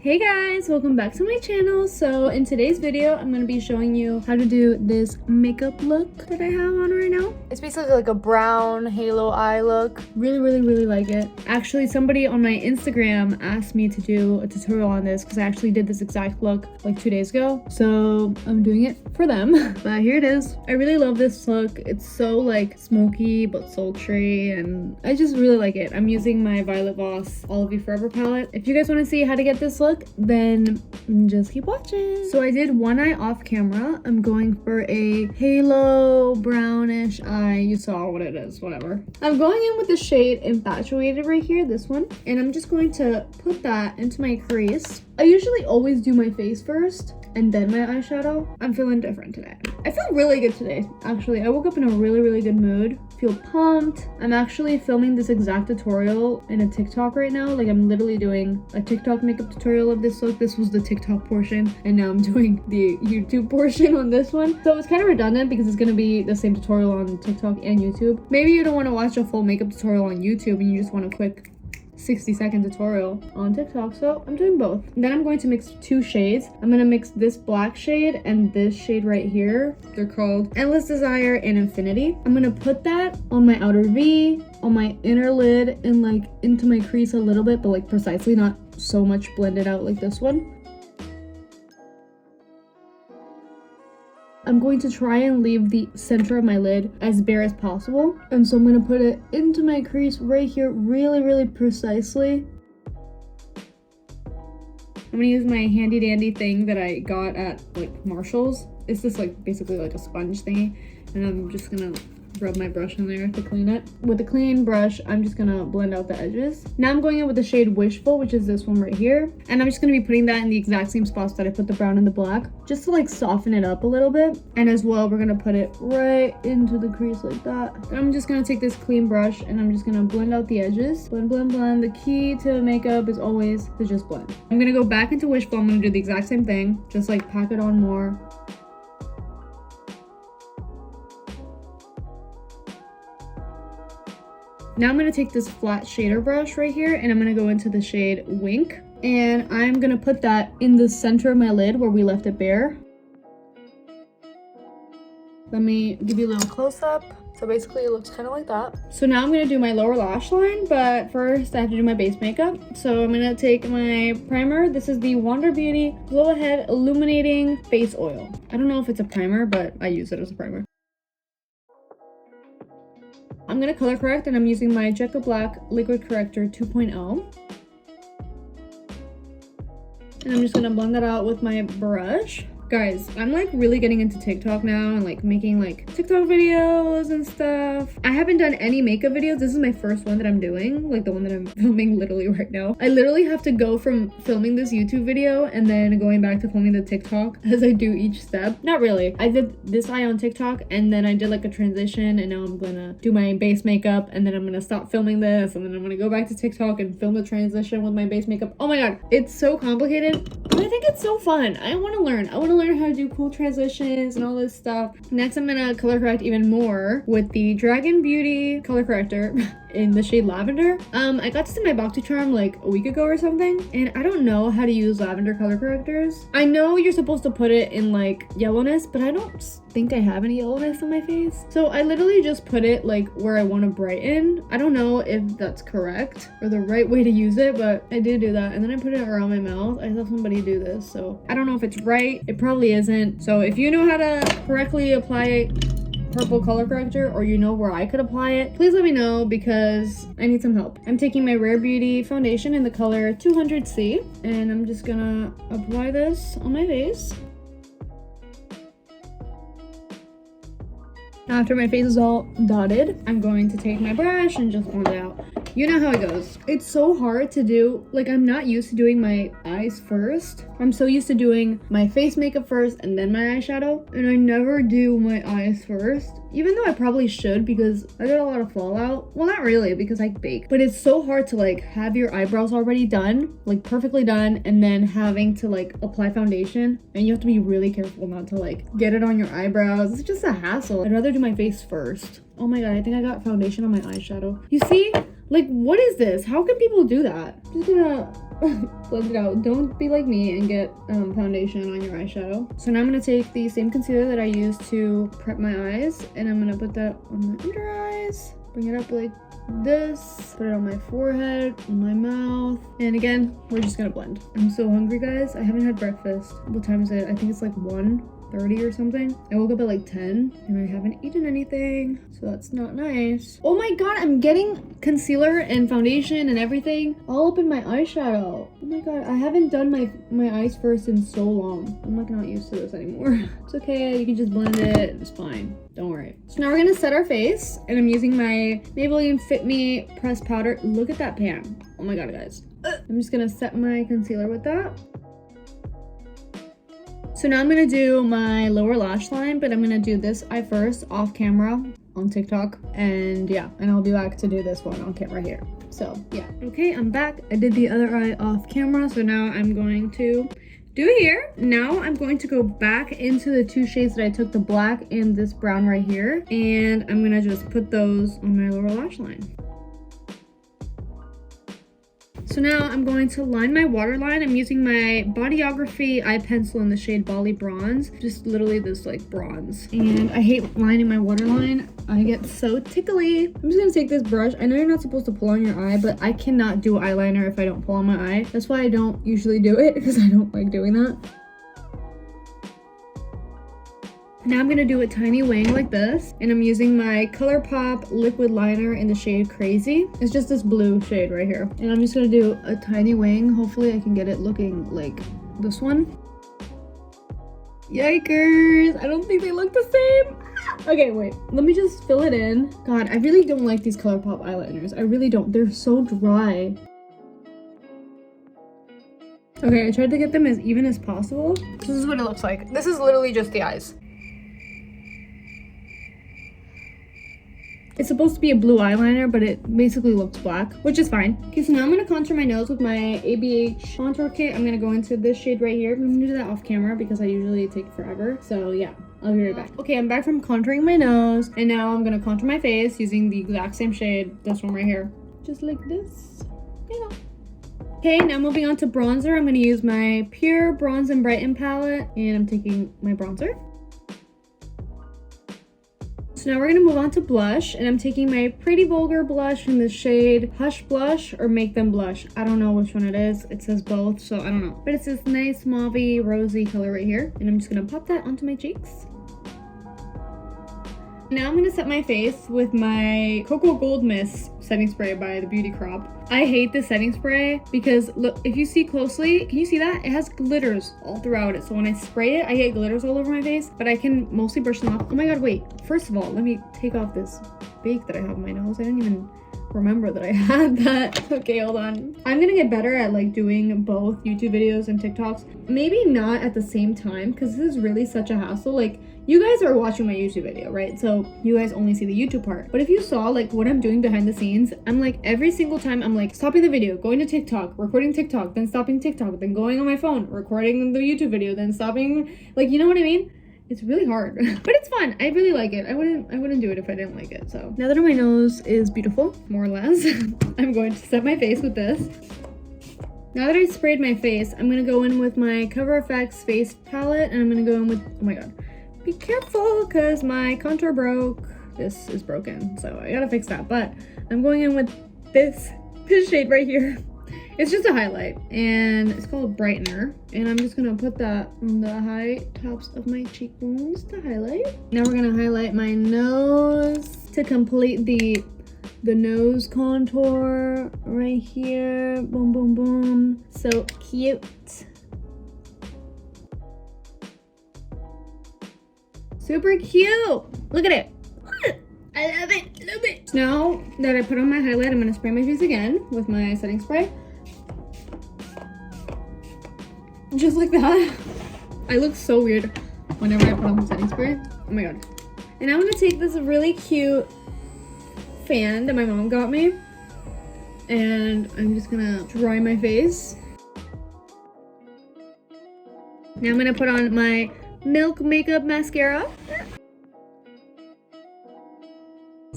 Hey guys, welcome back to my channel. So in today's video, I'm going to be showing you how to do this makeup look that I have on right now. It's basically like a brown halo eye look. Really like it. Actually, somebody on my Instagram asked me to do a tutorial on this because I actually did this exact look like 2 days ago. So I'm doing it for them. But here it is. I really love this look. It's so like smoky but sultry and I just really like it. I'm using my Violet Voss All of You Forever palette. If you guys want to see how to get this look, then just keep watching. So I did one eye off camera. I'm going for a halo brownish eye. You saw what it is, whatever. I'm going in with the shade Infatuated right here, this one. And I'm just going to put that into my crease. I usually always do my face first and then my eyeshadow. I'm feeling different today. I feel really good today, actually. I woke up in a really good mood. Feel pumped. I'm actually filming this exact tutorial in a TikTok right now. Like I'm literally doing a TikTok makeup tutorial of this look. This was the TikTok portion and now I'm doing the YouTube portion on this one. So it's kind of redundant because it's going to be the same tutorial on TikTok and YouTube. Maybe you don't want to watch a full makeup tutorial on YouTube and you just want a quick 60-second tutorial on TikTok, so I'm doing both. Then I'm going to mix two shades. I'm going to mix this black shade and this shade right here. They're called Endless Desire and Infinity. I'm going to put that on my outer V, on my inner lid, and like into my crease a little bit, but like precisely, not so much blended out like this one. I'm going to try and leave the center of my lid as bare as possible. And so I'm going to put it into my crease right here really precisely. I'm going to use my handy dandy thing that I got at like Marshall's. It's just like basically like a sponge thingy. And I'm just going to rub my brush in there to clean it. With a clean brush, I'm just gonna blend out the edges. Now I'm going in with the shade Wishful, which is this one right here. And I'm just gonna be putting that in the exact same spots that I put the brown and the black, just to like soften it up a little bit. And as well, we're gonna put it right into the crease like that. And I'm just gonna take this clean brush and I'm just gonna blend out the edges. Blend. The key to makeup is always to just blend. I'm gonna go back into Wishful. I'm gonna do the exact same thing, just like pack it on more. Now I'm going to take this flat shader brush right here and I'm going to go into the shade Wink. And I'm going to put that in the center of my lid where we left it bare. Let me give you a little close up. So basically it looks kind of like that. So now I'm going to do my lower lash line, but first I have to do my base makeup. So I'm going to take my primer. This is the Wander Beauty Glow Ahead Illuminating Face Oil. I don't know if it's a primer, but I use it as a primer. I'm going to color correct and I'm using my Jekka Black Liquid Corrector 2.0. And I'm just going to blend that out with my brush. Guys, I'm like really getting into TikTok now and like making like TikTok videos and stuff. I haven't done any makeup videos. This is my first one that I'm doing, like the one that I'm filming literally right now. I literally have to go from filming this YouTube video and then going back to filming the TikTok as I do each step. Not really. I did this eye on TikTok and then I did like a transition and now I'm gonna do my base makeup and then I'm gonna stop filming this and then I'm gonna go back to TikTok and film the transition with my base makeup. Oh my god, it's so complicated, but I think it's so fun. I want to learn. I want to learn how to do cool transitions and all this stuff. Next, I'm gonna color correct even more with the Dragon Beauty color corrector in the shade Lavender. I got this in my BoxyCharm like a week ago or something, and I don't know how to use lavender color correctors. I know you're supposed to put it in like yellowness, but I don't think I have any yellowness on my face. So I literally just put it like where I want to brighten. I don't know if that's correct or the right way to use it, but I did do that. And then I put it around my mouth. I saw somebody do this, so I don't know if it's right. It probably isn't. So if you know how to correctly apply purple color corrector or you know where I could apply it, please let me know because I need some help. I'm taking my Rare Beauty foundation in the color 200C and I'm just gonna apply this on my face. After my face is all dotted, I'm going to take my brush and just blend it out. You know how it goes. It's so hard to do. Like, I'm not used to doing my eyes first. I'm so used to doing my face makeup first and then my eyeshadow. And I never do my eyes first. Even though I probably should because I get a lot of fallout. Well, not really because I bake. But it's so hard to like have your eyebrows already done, like perfectly done, and then having to like apply foundation. And you have to be really careful not to like get it on your eyebrows. It's just a hassle. I'd rather do my face first. Oh my god, I think I got foundation on my eyeshadow. You see? Like, what is this? How can people do that? I'm just gonna blend it out. Don't be like me and get foundation on your eyeshadow. So now I'm gonna take the same concealer that I used to prep my eyes, and I'm gonna put that on my under eyes, bring it up like this, put it on my forehead, on my mouth, and again, we're just gonna blend. I'm so hungry, guys. I haven't had breakfast. What time is it? I think it's like 1:30 or something. I woke up at like 10 and I haven't eaten anything, so that's not nice. Oh my god, I'm getting concealer and foundation and everything all up in my eyeshadow. Oh my god, I haven't done my eyes first in so long. I'm like not used to this anymore. It's okay, you can just blend it, it's fine. Don't worry. So now we're gonna set our face, and I'm using my Maybelline Fit Me pressed powder. Look at that pan. Oh my god, guys. I'm just gonna set my concealer with that. So now I'm gonna do my lower lash line, but I'm gonna do this eye first off camera on TikTok, and yeah, and I'll be back to do this one on camera here. So yeah, okay, I'm back. I did the other eye off camera, so now I'm going to do here. Now I'm going to go back into the two shades that I took, the black and this brown right here, and I'm gonna just put those on my lower lash line. So now I'm going to line my waterline. I'm using my Bodyography eye pencil in the shade Bali Bronze. Just literally this like bronze. And I hate lining my waterline. I get so tickly. I'm just gonna take this brush. I know you're not supposed to pull on your eye, but I cannot do eyeliner if I don't pull on my eye. That's why I don't usually do it, because I don't like doing that. Now I'm gonna do a tiny wing like this, and I'm using my ColourPop liquid liner in the shade Crazy. It's just this blue shade right here. And I'm just gonna do a tiny wing. Hopefully I can get it looking like this one. Yikers, I don't think they look the same. Okay, wait, let me just fill it in. God, I really don't like these ColourPop eyeliners. I really don't, they're so dry. Okay, I tried to get them as even as possible. This is what it looks like. This is literally just the eyes. It's supposed to be a blue eyeliner, but it basically looks black, which is fine. Okay, so now I'm gonna contour my nose with my ABH contour kit. I'm gonna go into this shade right here. I'm gonna do that off camera because I usually take forever. So yeah, I'll be right back. Okay, I'm back from contouring my nose, and now I'm gonna contour my face using the exact same shade, this one right here. Just like this, you know. Okay, now moving on to bronzer. I'm gonna use my Pure Bronze and Brighten palette, and I'm taking my bronzer. So now we're gonna move on to blush, and I'm taking my Pretty Vulgar blush in the shade Hush Blush or Make Them Blush. I don't know which one it is. It says both, so I don't know. But it's this nice mauvey rosy color right here, and I'm just gonna pop that onto my cheeks. Now I'm gonna set my face with my Cocoa Gold Mist setting spray by the Beauty Crop. I hate this setting spray because look, if you see closely, can you see that? It has glitters all throughout it. So when I spray it, I get glitters all over my face, but I can mostly brush them off. Oh my god, wait. First of all, let me take off this bake that I have on my nose. I didn't even remember that I had that. Okay, hold on. I'm gonna get better at like doing both YouTube videos and TikToks. Maybe not at the same time, because this is really such a hassle. Like, you guys are watching my YouTube video, right? So you guys only see the YouTube part. But if you saw like what I'm doing behind the scenes, I'm like every single time I'm like stopping the video, going to TikTok, recording TikTok, then stopping TikTok, then going on my phone, recording the YouTube video, then stopping, like, you know what I mean? It's really hard, but it's fun. I really like it. I wouldn't do it if I didn't like it. So now that my nose is beautiful, more or less, I'm going to set my face with this. Now that I sprayed my face, I'm gonna go in with my Cover FX face palette, and I'm gonna go in with, oh my god, be careful, because my contour broke. This is broken, so I gotta fix that. But I'm going in with this shade right here. It's just a highlight, and it's called Brightener, and I'm just gonna put that on the high tops of my cheekbones to highlight. Now we're gonna highlight my nose to complete the nose contour right here. Boom, boom, boom. So cute. Super cute. Look at it. I love it. Love it. Now that I put on my highlight, I'm gonna spray my face again with my setting spray. Just like that. I look so weird whenever I put on the setting spray. Oh my god. And I'm gonna take this really cute fan that my mom got me, and I'm just gonna dry my face. Now I'm gonna put on my Milk Makeup mascara.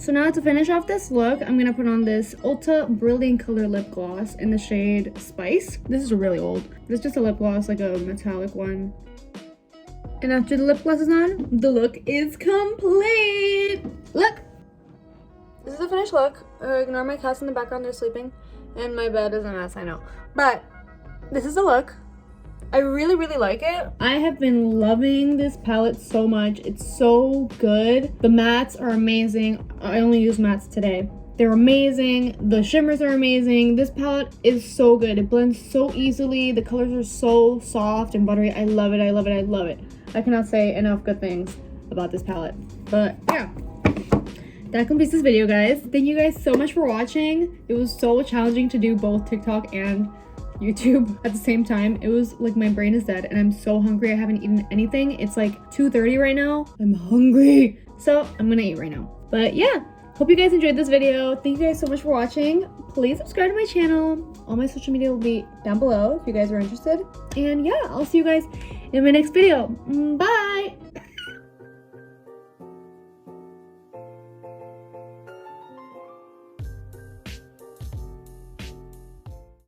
So now to finish off this look, I'm gonna put on this Ulta Brilliant Color Lip Gloss in the shade Spice. This is really old. This is just a lip gloss, like a metallic one. And after the lip gloss is on, the look is complete. Look! This is the finished look. Ignore my cats in the background, they're sleeping. And my bed is a mess, I know. But this is the look. I really, really like it. I have been loving this palette so much. It's so good. The mattes are amazing. I only use mattes today. They're amazing. The shimmers are amazing. This palette is so good. It blends so easily. The colors are so soft and buttery. I love it. I love it. I love it. I cannot say enough good things about this palette. But yeah. That completes this video, guys. Thank you guys so much for watching. It was so challenging to do both TikTok and YouTube at the same time. It was like my brain is dead and I'm so hungry. I haven't eaten anything. It's like 2:30 right now. I'm hungry. So I'm gonna eat right now. But yeah, hope you guys enjoyed this video. Thank you guys so much for watching. Please subscribe to my channel. All my social media will be down below if you guys are interested. And yeah, I'll see you guys in my next video. Bye!